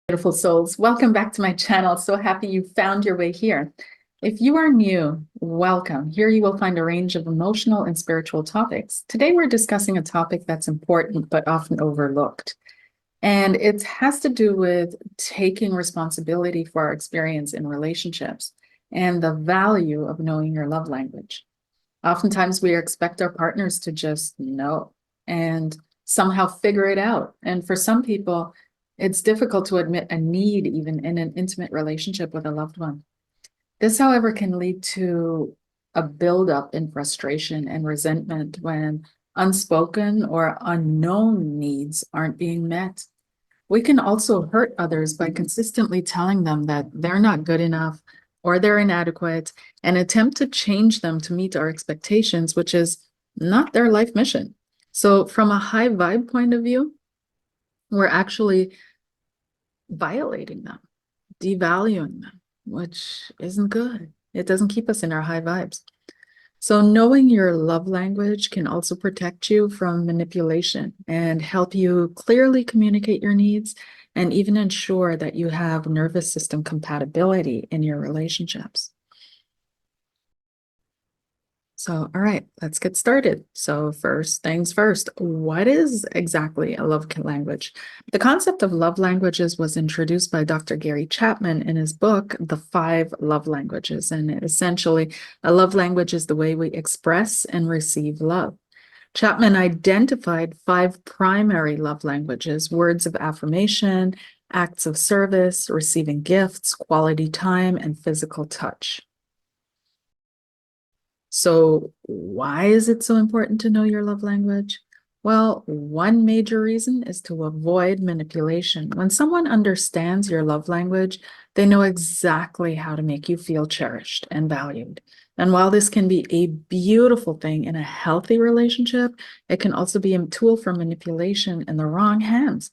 Beautiful souls, welcome back to my channel. So happy you found your way here. If you are new, welcome. Here you will find a range of emotional and spiritual topics. Today we're discussing a topic that's important but often overlooked. And it has to do with taking responsibility for our experience in relationships and the value of knowing your love language. Oftentimes we expect our partners to just know and somehow figure it out. And for some people, it's difficult to admit a need even in an intimate relationship with a loved one. This, however, can lead to a buildup in frustration and resentment when unspoken or unknown needs aren't being met. We can also hurt others by consistently telling them that they're not good enough or they're inadequate and attempt to change them to meet our expectations, which is not their life mission. So from a high vibe point of view, we're actually violating them, devaluing them, which isn't good. It doesn't keep us in our high vibes. So knowing your love language can also protect you from manipulation and help you clearly communicate your needs and even ensure that you have nervous system compatibility in your relationships. So, all right, let's get started. So first things first, what is exactly a love language? The concept of love languages was introduced by Dr. Gary Chapman in his book, The 5 Love Languages. And essentially, a love language is the way we express and receive love. Chapman identified 5 primary love languages: words of affirmation, acts of service, receiving gifts, quality time, and physical touch. So why is it so important to know your love language? Well, one major reason is to avoid manipulation. When someone understands your love language, they know exactly how to make you feel cherished and valued. And while this can be a beautiful thing in a healthy relationship, it can also be a tool for manipulation in the wrong hands.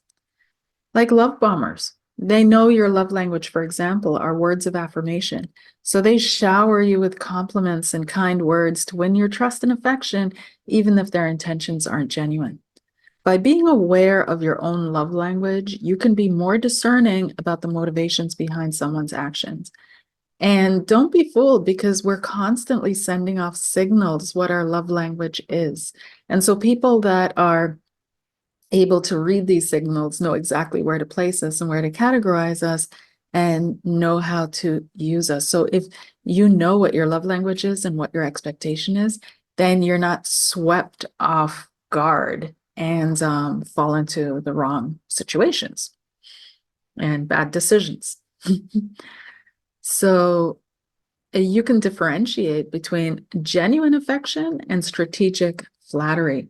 Like love bombers. They know your love language, for example, are words of affirmation. So they shower you with compliments and kind words to win your trust and affection, even if their intentions aren't genuine. By being aware of your own love language, you can be more discerning about the motivations behind someone's actions. And don't be fooled, because we're constantly sending off signals what our love language is. And so people that are able to read these signals know exactly where to place us and where to categorize us and know how to use us. So if you know what your love language is and what your expectation is, then you're not swept off guard and fall into the wrong situations and bad decisions. So you can differentiate between genuine affection and strategic flattery.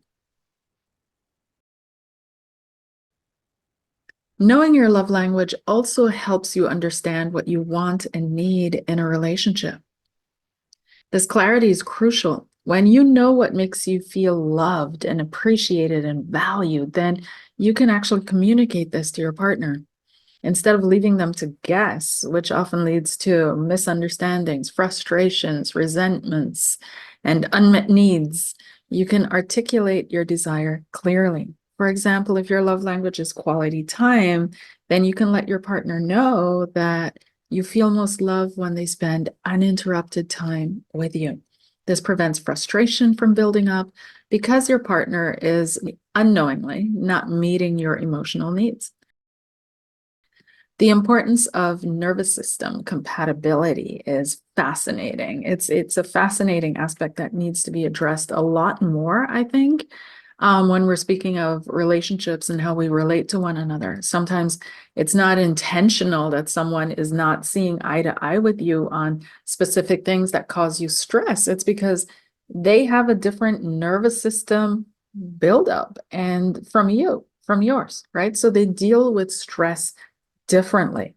Knowing your love language also helps you understand what you want and need in a relationship. This clarity is crucial. When you know what makes you feel loved and appreciated and valued, then you can actually communicate this to your partner instead of leaving them to guess, which often leads to misunderstandings, frustrations, resentments, and unmet needs. You can articulate your desire clearly. For example, if your love language is quality time, then you can let your partner know that you feel most loved when they spend uninterrupted time with you. This prevents frustration from building up because your partner is unknowingly not meeting your emotional needs. The importance of nervous system compatibility is fascinating. It's a fascinating aspect that needs to be addressed a lot more, I think, when we're speaking of relationships and how we relate to one another. Sometimes it's not intentional that someone is not seeing eye to eye with you on specific things that cause you stress. It's because they have a different nervous system buildup and from yours, right? So they deal with stress differently.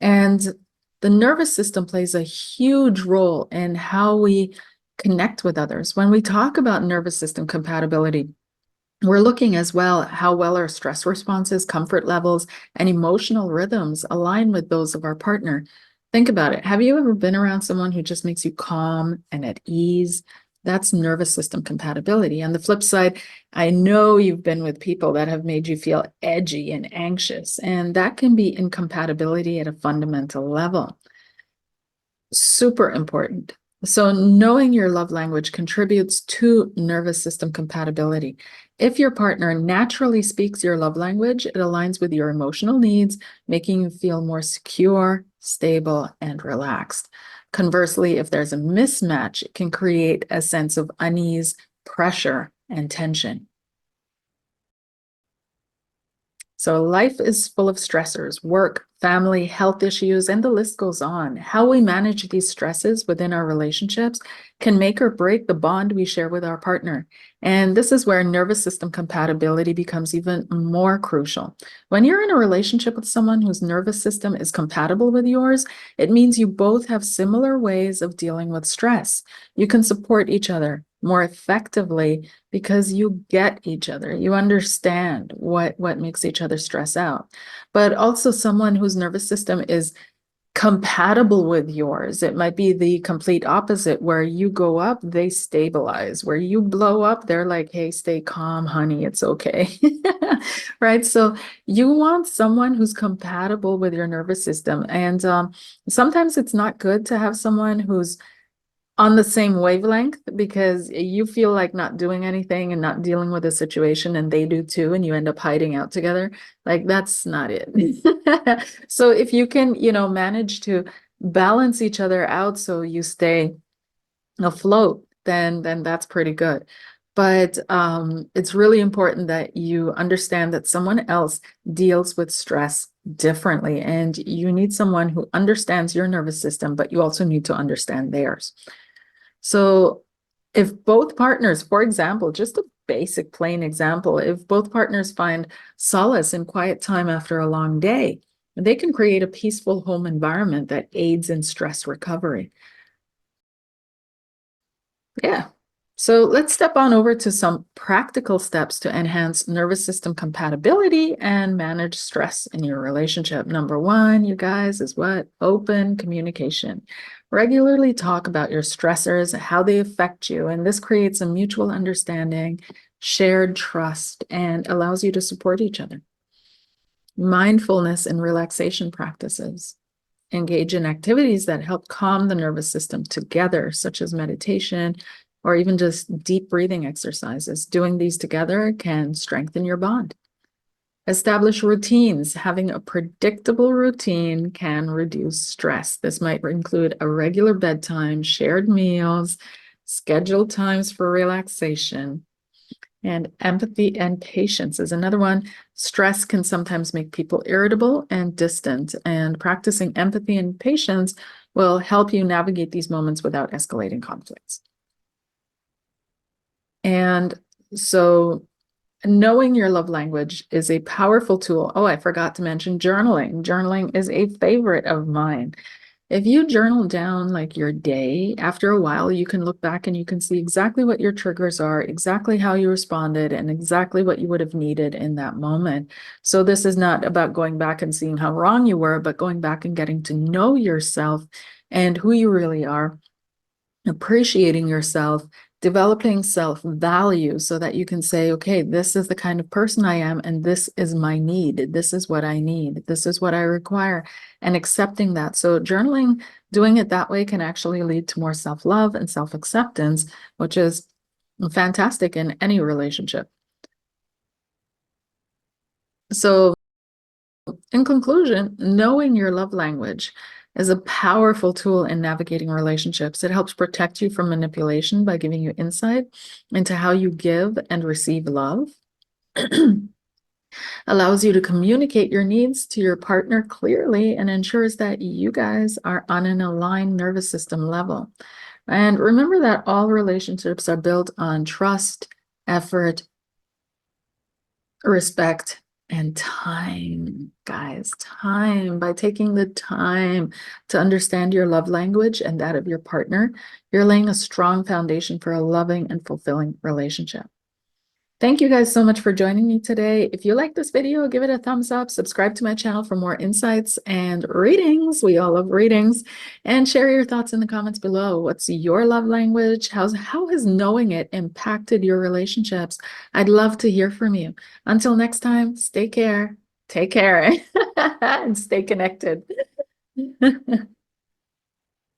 And the nervous system plays a huge role in how we connect with others. When we talk about nervous system compatibility, we're looking as well at how well our stress responses, comfort levels, and emotional rhythms align with those of our partner. Think about it. Have you ever been around someone who just makes you calm and at ease? That's nervous system compatibility. On the flip side, I know you've been with people that have made you feel edgy and anxious, and that can be incompatibility at a fundamental level. Super important. So, knowing your love language contributes to nervous system compatibility. If your partner naturally speaks your love language, it aligns with your emotional needs, making you feel more secure, stable, and relaxed. Conversely, if there's a mismatch, it can create a sense of unease, pressure, and tension. So life is full of stressors, work, family, health issues, and the list goes on. How we manage these stresses within our relationships can make or break the bond we share with our partner. And this is where nervous system compatibility becomes even more crucial. When you're in a relationship with someone whose nervous system is compatible with yours, it means you both have similar ways of dealing with stress. You can support each other more effectively because you get each other. You understand what makes each other stress out. But also someone whose nervous system is compatible with yours. It might be the complete opposite, where you go up, they stabilize. Where you blow up, they're like, hey, stay calm, honey, it's okay. Right? So you want someone who's compatible with your nervous system. And sometimes it's not good to have someone who's on the same wavelength, because you feel like not doing anything and not dealing with a situation, and they do too, and you end up hiding out together. Like, that's not it. So if you can, manage to balance each other out so you stay afloat, then that's pretty good. But it's really important that you understand that someone else deals with stress differently, and you need someone who understands your nervous system, but you also need to understand theirs. So if both partners, for example, just a basic plain example, if both partners find solace in quiet time after a long day, they can create a peaceful home environment that aids in stress recovery. Yeah. So let's step on over to some practical steps to enhance nervous system compatibility and manage stress in your relationship. Number one, you guys, is what? Open communication. Regularly talk about your stressors, how they affect you, and this creates a mutual understanding, shared trust, and allows you to support each other. Mindfulness and relaxation practices. Engage in activities that help calm the nervous system together, such as meditation or even just deep breathing exercises. Doing these together can strengthen your bond. Establish routines. Having a predictable routine can reduce stress. This might include a regular bedtime, shared meals, scheduled times for relaxation. And empathy and patience is another one. Stress can sometimes make people irritable and distant, and practicing empathy and patience will help you navigate these moments without escalating conflicts. And so knowing your love language is a powerful tool. Oh, I forgot to mention journaling. Journaling is a favorite of mine. If you journal down like your day, after a while, you can look back and you can see exactly what your triggers are, exactly how you responded, and exactly what you would have needed in that moment. So this is not about going back and seeing how wrong you were, but going back and getting to know yourself and who you really are, appreciating yourself, developing self-value so that you can say, okay, this is the kind of person I am, and this is my need. This is what I need. This is what I require, and accepting that. So journaling, doing it that way can actually lead to more self-love and self-acceptance, which is fantastic in any relationship. So in conclusion, knowing your love language is a powerful tool in navigating relationships. It helps protect you from manipulation by giving you insight into how you give and receive love, allows you to communicate your needs to your partner clearly, and ensures that you guys are on an aligned nervous system level. And remember that all relationships are built on trust, effort, respect, and time, guys. Time. By taking the time to understand your love language and that of your partner, you're laying a strong foundation for a loving and fulfilling relationship. Thank you guys so much for joining me today. If you like this video, give it a thumbs up, subscribe to my channel for more insights and readings. We all love readings. And share your thoughts in the comments below. What's your love language? How has knowing it impacted your relationships? I'd love to hear from you. Until next time, take care, and stay connected.